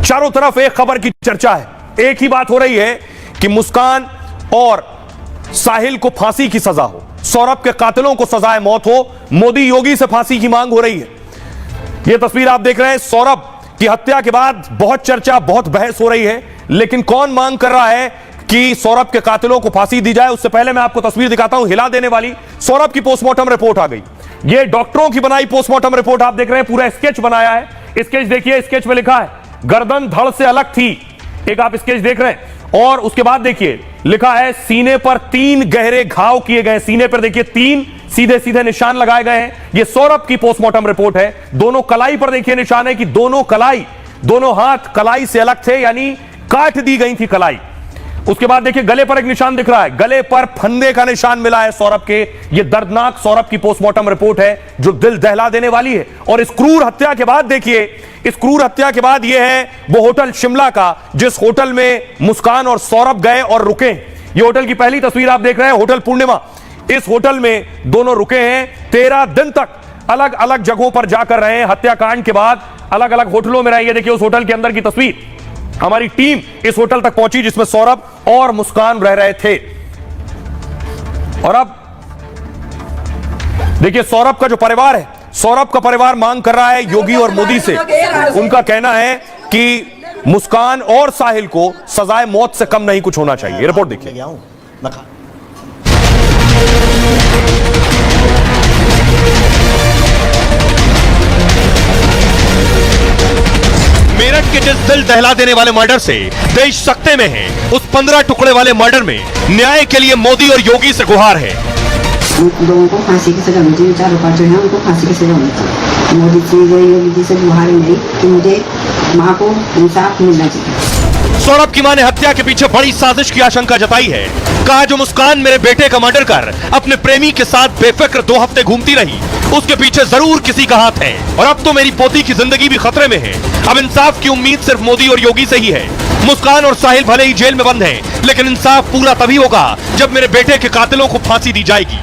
चारों तरफ एक खबर की चर्चा है, एक ही बात हो रही है कि मुस्कान और साहिल को फांसी की सजा हो, सौरभ के कातिलों को सजाए मौत हो, मोदी योगी से फांसी की मांग हो रही है। यह तस्वीर आप देख रहे हैं, सौरभ की हत्या के बाद बहुत चर्चा, बहुत बहस हो रही है, लेकिन कौन मांग कर रहा है कि सौरभ के कातिलों को फांसी दी जाए? उससे पहले मैं आपको तस्वीर दिखाता हूं, हिला देने वाली। सौरभ की पोस्टमार्टम रिपोर्ट आ गई। यह डॉक्टरों की बनाई पोस्टमार्टम रिपोर्ट आप देख रहे हैं, पूरा स्केच बनाया है। स्केच देखिए, स्केच में लिखा है गर्दन धड़ से अलग थी, एक आप स्केच देख रहे हैं, और उसके बाद देखिए लिखा है सीने पर 3 गहरे घाव किए गए। सीने पर देखिए 3 सीधे सीधे निशान लगाए गए हैं। यह सौरभ की पोस्टमार्टम रिपोर्ट है। दोनों कलाई पर देखिए निशान है कि दोनों हाथ कलाई से अलग थे, यानी काट दी गई थी कलाई। उसके बाद देखिए गले पर एक निशान दिख रहा है, गले पर फंदे का निशान मिला है सौरभ के। यह दर्दनाक सौरभ की पोस्टमार्टम रिपोर्ट है जो दिल दहला देने वाली है। और इस क्रूर हत्या के बाद देखिए, इस क्रूर हत्या के बाद यह है वो होटल शिमला का जिस होटल में मुस्कान और सौरभ गए और रुके। यह होटल की पहली तस्वीर आप देख रहे हैं, होटल पूर्णिमा। इस होटल में दोनों रुके हैं, 13 दिन तक अलग अलग जगहों पर जाकर रहे हैं। हत्याकांड के बाद अलग अलग होटलों में रहे। ये देखिए उस होटल के अंदर की तस्वीर। हमारी टीम इस होटल तक पहुंची जिसमें सौरभ और मुस्कान रह रहे थे। और अब देखिए सौरभ का जो परिवार है, सौरभ का परिवार मांग कर रहा है योगी और मोदी से। उनका कहना है कि मुस्कान और साहिल को सजाए मौत से कम नहीं कुछ होना चाहिए। रिपोर्ट देखिए। मेरठ के जिस दिल दहला देने वाले मर्डर से देश सकते में है, उस 15 टुकड़े वाले मर्डर में न्याय के लिए मोदी और योगी से गुहार है। लोगों को फांसी की सजा होनी चाहिए, चारों पांचों हैं उनको फांसी की सजा होनी चाहिए। मोदी जी योगी जी से गुहार है मेरी कि मुझे माँ को इंसाफ मिलना चाहिए। सौरभ की मां ने हत्या के पीछे बड़ी साजिश की आशंका जताई है। कहा जो मुस्कान मेरे बेटे का मर्डर कर अपने प्रेमी के साथ बेफिक्र 2 हफ्ते घूमती रही, उसके पीछे जरूर किसी का हाथ है। और अब तो मेरी पोती की जिंदगी भी खतरे में है। अब इंसाफ की उम्मीद सिर्फ मोदी और योगी से ही है। मुस्कान और साहिल भले ही जेल में बंद हैं, लेकिन इंसाफ पूरा तभी होगा जब मेरे बेटे के कातिलों को फांसी दी जाएगी।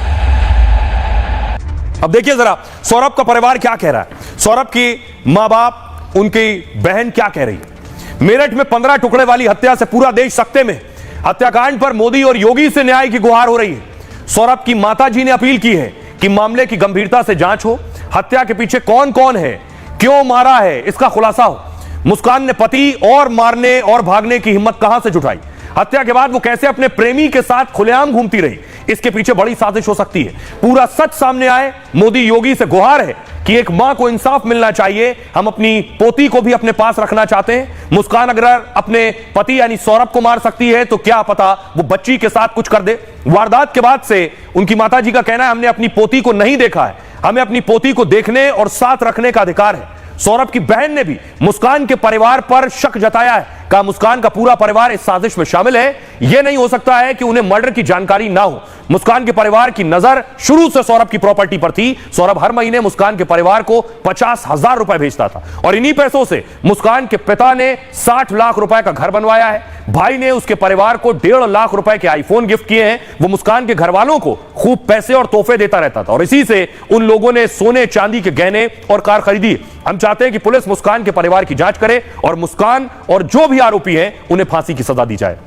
अब देखिए जरा सौरभ का परिवार क्या कह रहा है, सौरभ की मां बाप, उनकी बहन क्या कह रही है। मेरठ में 15 टुकड़े वाली हत्या से पूरा देश सकते में। हत्याकांड पर मोदी और योगी से न्याय की गुहार हो रही है। सौरभ की माताजी ने अपील की है कि मामले की गंभीरता से जांच हो, हत्या के पीछे कौन कौन है, क्यों मारा है, इसका खुलासा हो। मुस्कान ने पति और मारने और भागने की हिम्मत कहां से जुटाई? हत्या के बाद वो कैसे अपने प्रेमी के साथ खुलेआम घूमती रही? इसके पीछे बड़ी साजिश हो सकती है। पूरा सच सामने आए। मोदी योगी से गुहार है कि एक मां को इंसाफ मिलना चाहिए। हम अपनी पोती को भी अपने पास रखना चाहते हैं। मुस्कान अगर अपने पति यानी सौरभ को मार सकती है तो क्या पता वो बच्ची के साथ कुछ कर दे। वारदात के बाद से उनकी माताजी का कहना है हमने अपनी पोती को नहीं देखा है, हमें अपनी पोती को देखने और साथ रखने का अधिकार है। सौरभ की बहन ने भी मुस्कान के परिवार पर शक जताया है। कहा मुस्कान का पूरा परिवार इस साजिश में शामिल है। यह नहीं हो सकता है कि उन्हें मर्डर की जानकारी ना हो। मुस्कान के परिवार की नजर शुरू से सौरभ की प्रॉपर्टी पर थी। सौरभ हर महीने मुस्कान के परिवार को 50,000 रुपए भेजता था और इन्हीं पैसों से मुस्कान के पिता ने 60 लाख रुपए का घर बनवाया है। भाई ने उसके परिवार को 1.5 लाख रुपए के आईफोन गिफ्ट किए हैं। वो मुस्कान के घर वालों को खूब पैसे और तोहफे देता रहता था और इसी से उन लोगों ने सोने चांदी के गहने और कार खरीदी। हम चाहते हैं कि पुलिस मुस्कान के परिवार की जांच करे और मुस्कान और जो भी आरोपी हैं उन्हें फांसी की सजा दी जाए।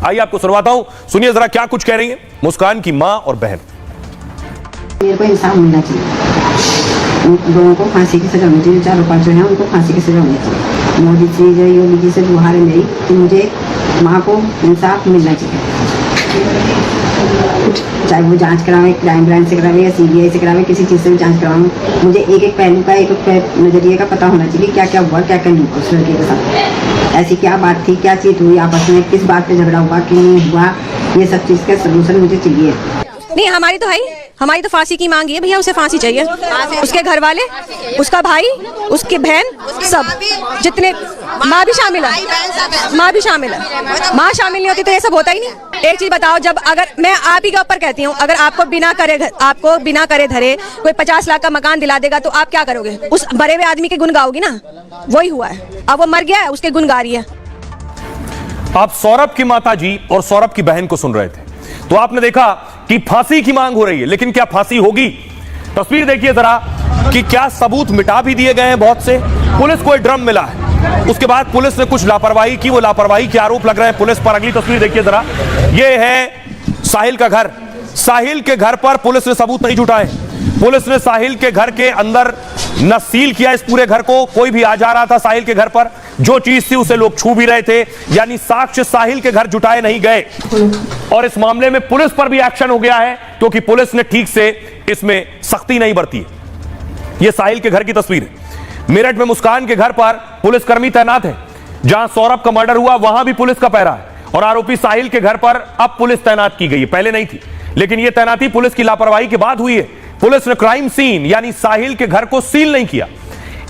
आइए आपको सुनवाता हूं, सुनिए जरा क्या कुछ कह रही है मुस्कान की मां और बहन। मेरे को इंसाफ मिलना चाहिए, उन लोगों को फांसी की सजा होनी चाहिए, चारों पांचों हैं उनको फांसी की सजा होनी चाहिए। मोदी जी योगी जी से गुहार है मेरी कि मुझे माँ को इंसाफ मिलना चाहिए। चाहे वो जांच करावे, क्राइम ब्रांच से करावे या CBI से करावे, किसी चीज़ से भी जांच करावे। मुझे एक एक पहलू का, एक एक नजरिए का पता होना चाहिए क्या क्या हुआ, क्या क्या नहीं हुआ उस लड़के के साथ। ऐसी क्या बात थी, क्या चीज हुई आपस में, किस बात पे झगड़ा हुआ, क्यों नहीं हुआ, ये सब चीज़ का सोल्यूशन मुझे चाहिए। नहीं हमारी तो है ही, हमारी तो फांसी की मांग है भैया, उसे फांसी चाहिए। उसके घर वाले, उसका भाई, उसकी बहन, सब जितने, माँ भी शामिल है, माँ भी शामिल है। माँ शामिल नहीं होती तो ये सब होता ही नहीं। एक चीज बताओ, जब अगर मैं आप ही के ऊपर कहती हूँ, अगर आपको बिना करे धरे कोई 50 लाख का मकान दिला देगा तो आप क्या करोगे? उस मरे हुए आदमी के गुण गाओगी ना। वही हुआ है, अब वो मर गया है, उसके गुण गा रही है। आप सौरभ की माताजी और सौरभ की बहन को सुन रहे थे तो आपने देखा कि फांसी की मांग हो रही है, लेकिन क्या फांसी होगी? तस्वीर देखिए जरा कि क्या सबूत मिटा भी दिए गए हैं बहुत से। पुलिस को एक ड्रम मिला है, उसके बाद पुलिस ने कुछ लापरवाही की, वो लापरवाही के आरोप लग रहे हैं पुलिस पर। अगली तस्वीर देखिए जरा, ये है साहिल का घर। साहिल के घर पर पुलिस ने सबूत नहीं जुटाए। पुलिस ने साहिल के घर के अंदर न सील किया इस पूरे घर को, कोई भी आ जा रहा था साहिल के घर पर, जो चीज थी उसे लोग छू भी रहे थे, यानी साक्ष्य साहिल के घर जुटाए नहीं गए। और इस मामले में पुलिस पर भी एक्शन हो गया है क्योंकि पुलिस ने ठीक से इसमें सख्ती नहीं बरती है। यह साहिल के घर की तस्वीर है। मेरठ में मुस्कान के घर पर पुलिसकर्मी तैनात है। जहां सौरभ का मर्डर हुआ वहां भी पुलिस का पहरा है, और आरोपी साहिल के घर पर अब पुलिस तैनात की गई है, पहले नहीं थी। लेकिन यह तैनाती पुलिस की लापरवाही के बाद हुई है। पुलिस ने क्राइम सीन यानी साहिल के घर को सील नहीं किया।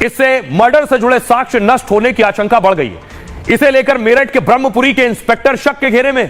इससे मर्डर से जुड़े साक्ष्य नष्ट होने की आशंका बढ़ गई है। इसे लेकर मेरठ के ब्रह्मपुरी के इंस्पेक्टर शक के घेरे में।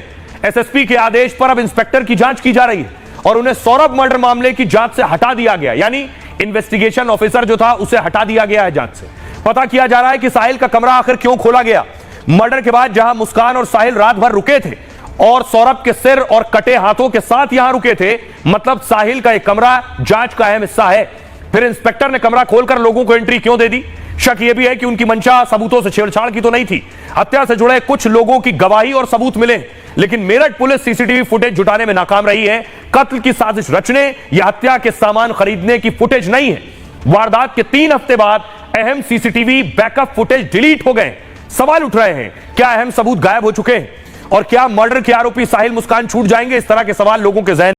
एसएसपी के आदेश पर अब इंस्पेक्टर की जांच की जा रही है और उन्हें सौरभ मर्डर मामले की जांच से हटा दिया गया, यानी इन्वेस्टिगेशन ऑफिसर जो था उसे हटा दिया गया है जांच से। पता किया जा रहा है कि साहिल का कमरा आखिर क्यों खोला गया। मर्डर के बाद जहां मुस्कान और साहिल रात भर रुके थे और सौरभ के सिर और कटे हाथों के साथ यहां रुके थे, मतलब साहिल का एक कमरा जांच का अहम हिस्सा है। फिर इंस्पेक्टर ने कमरा खोलकर लोगों को एंट्री क्यों दे दी? शक यह भी है कि उनकी मंशा सबूतों से छेड़छाड़ की तो नहीं थी। हत्या से जुड़े कुछ लोगों की गवाही और सबूत मिले, लेकिन मेरठ पुलिस सीसीटीवी फुटेज जुटाने में नाकाम रही है। कत्ल की साजिश रचने या हत्या के सामान खरीदने की फुटेज नहीं है। वारदात के 3 हफ्ते बाद अहम सीसीटीवी बैकअप फुटेज डिलीट हो गए। सवाल उठ रहे हैं, क्या अहम सबूत गायब हो चुके हैं और क्या मर्डर के आरोपी साहिल मुस्कान छूट जाएंगे? इस तरह के सवाल लोगों के जहन